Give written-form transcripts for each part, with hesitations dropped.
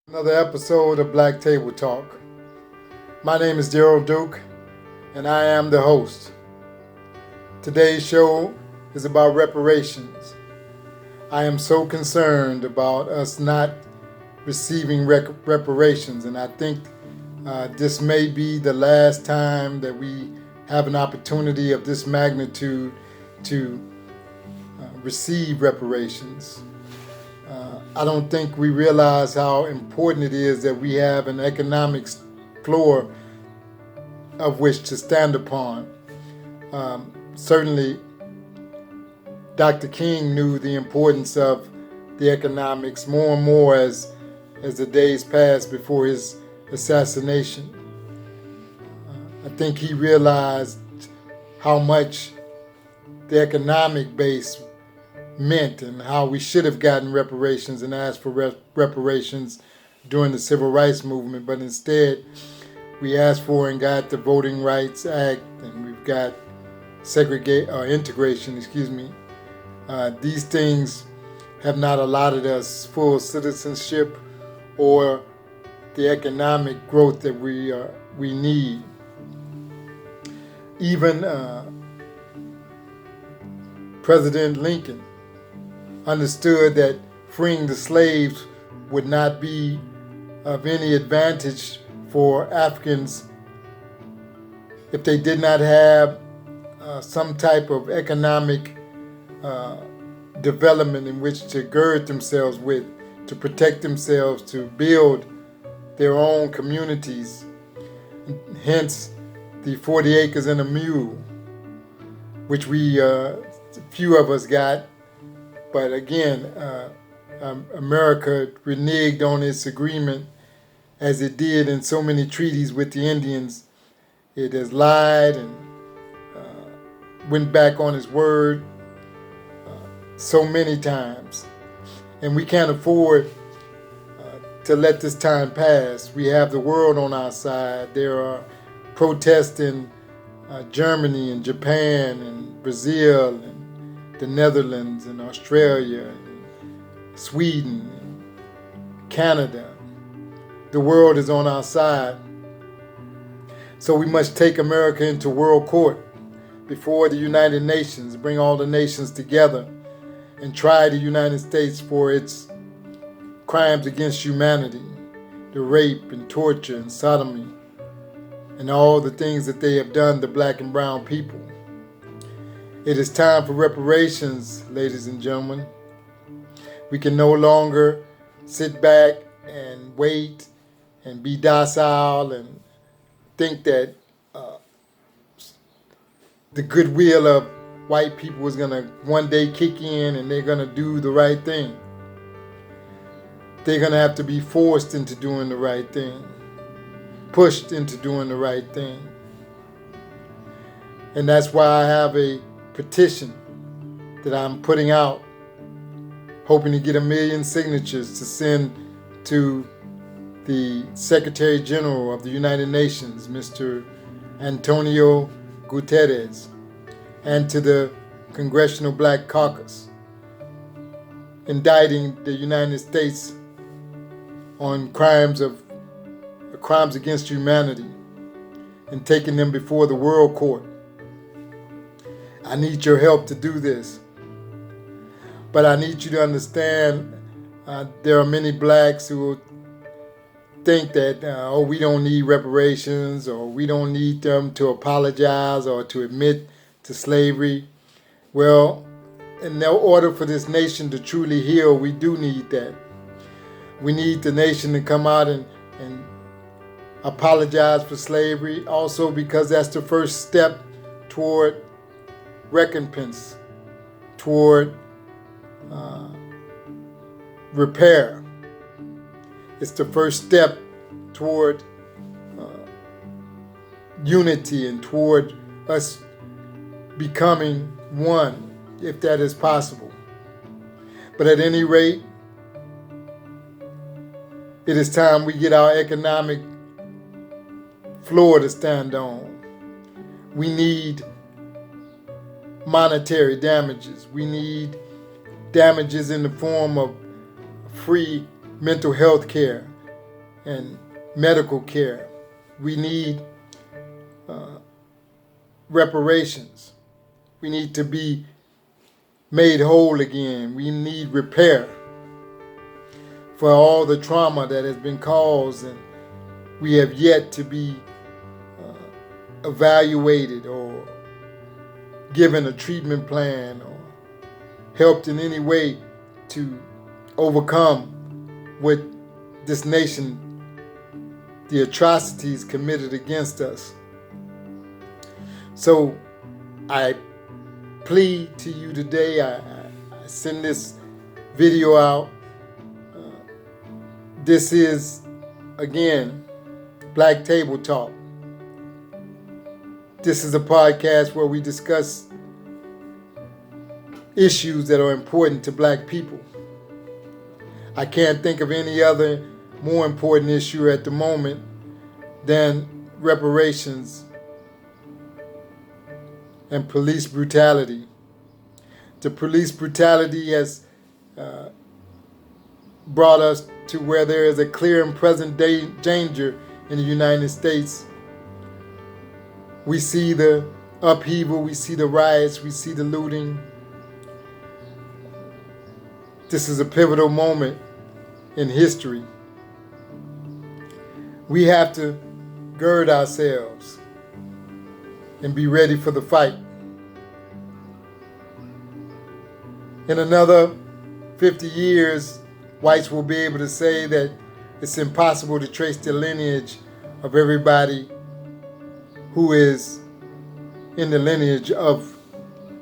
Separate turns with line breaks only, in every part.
Another episode of Black Table Talk. My name is Daryl Duke, and I am the host. Today's show is about reparations. I am so concerned about us not receiving reparations, and I think this may be the last time that we have an opportunity of this magnitude to receive reparations. I don't think we realize how important it is that we have an economic floor of which to stand upon. Certainly, Dr. King knew the importance of the economics more and more as the days passed before his assassination. I think he realized how much the economic base meant and how we should have gotten reparations and asked for reparations during the Civil Rights Movement, but instead we asked for and got the Voting Rights Act, and we've got integration. These things have not allotted us full citizenship or the economic growth that we need. Even President Lincoln understood that freeing the slaves would not be of any advantage for Africans if they did not have some type of economic development in which to gird themselves with, to protect themselves, to build their own communities. Hence the 40 acres and a mule, which few of us got. But again, America reneged on its agreement as it did in so many treaties with the Indians. It has lied and went back on its word so many times. And we can't afford to let this time pass. We have the world on our side. There are protests in Germany and Japan and Brazil and the Netherlands and Australia and Sweden and Canada. The world is on our side. So we must take America into world court before the United Nations, bring all the nations together and try the United States for its crimes against humanity, the rape and torture and sodomy, and all the things that they have done to black and brown people. It is time for reparations, ladies and gentlemen. We can no longer sit back and wait and be docile and think that the goodwill of white people is going to one day kick in and they're going to do the right thing. They're going to have to be forced into doing the right thing, pushed into doing the right thing. And that's why I have a petition that I'm putting out, hoping to get 1 million signatures to send to the Secretary General of the United Nations, Mr. Antonio Guterres, and to the Congressional Black Caucus, indicting the United States on crimes against humanity and taking them before the World Court. I need your help to do this. But I need you to understand there are many blacks who think that, we don't need reparations, or we don't need them to apologize or to admit to slavery. Well, in order for this nation to truly heal, we do need that. We need the nation to come out and apologize for slavery, also because that's the first step toward recompense, toward repair. It's the first step toward unity and toward us becoming one, if that is possible. But at any rate, it is time we get our economic floor to stand on. We need monetary damages. We need damages in the form of free mental health care, and medical care. We need reparations. We need to be made whole again. We need repair for all the trauma that has been caused, and we have yet to be evaluated or given a treatment plan or helped in any way to overcome what this nation, the atrocities committed against us. So I plead to you today, I send this video out. This is, again, Black Table Talk. This is a podcast where we discuss issues that are important to Black people. I can't think of any other more important issue at the moment than reparations and police brutality. The police brutality has brought us to where there is a clear and present danger in the United States. We see the upheaval, we see the riots, we see the looting. This is a pivotal moment in history. We have to gird ourselves and be ready for the fight. In another 50 years, whites will be able to say that it's impossible to trace the lineage of everybody who is in the lineage of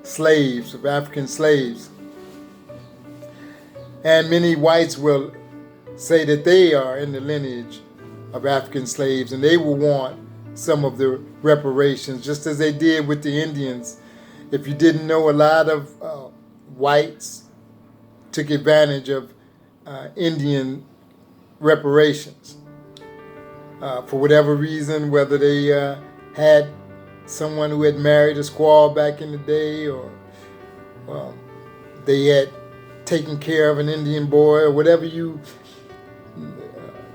slaves, of African slaves. And many whites will say that they are in the lineage of African slaves, and they will want some of the reparations, just as they did with the Indians. If you didn't know, a lot of whites took advantage of Indian reparations for whatever reason, whether they had someone who had married a squaw back in the day, or they had taken care of an Indian boy, or whatever you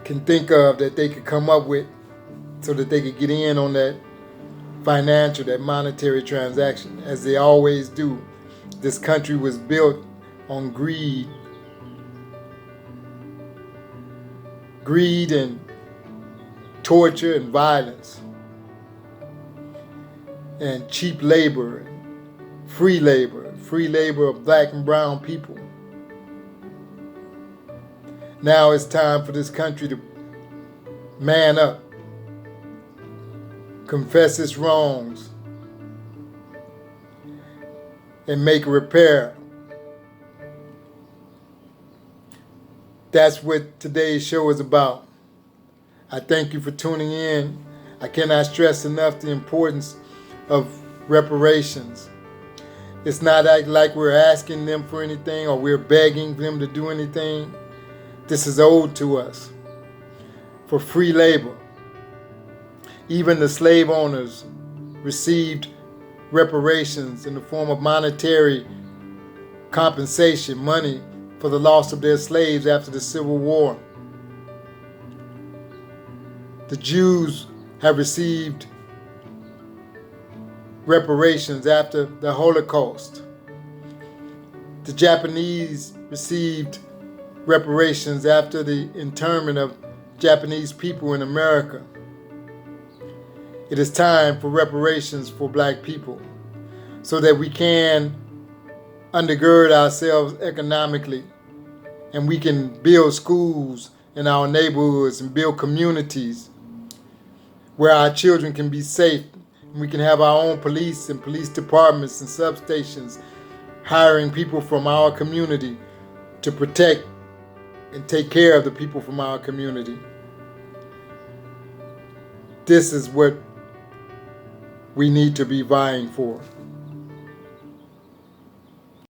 can think of that they could come up with so that they could get in on that financial, that monetary transaction, as they always do. This country was built on greed and torture and violence and cheap labor, and free labor of Black and brown people. Now it's time for this country to man up, confess its wrongs, and make a repair. That's what today's show is about. I thank you for tuning in. I cannot stress enough the importance of reparations. It's not like we're asking them for anything or we're begging them to do anything. This is owed to us for free labor. Even the slave owners received reparations in the form of monetary compensation, money for the loss of their slaves after the Civil War. The Jews have received reparations after the Holocaust. The Japanese received reparations after the internment of Japanese people in America. It is time for reparations for Black people so that we can undergird ourselves economically, and we can build schools in our neighborhoods and build communities where our children can be safe, and we can have our own police and police departments and substations, hiring people from our community to protect and take care of the people from our community. This is what we need to be vying for.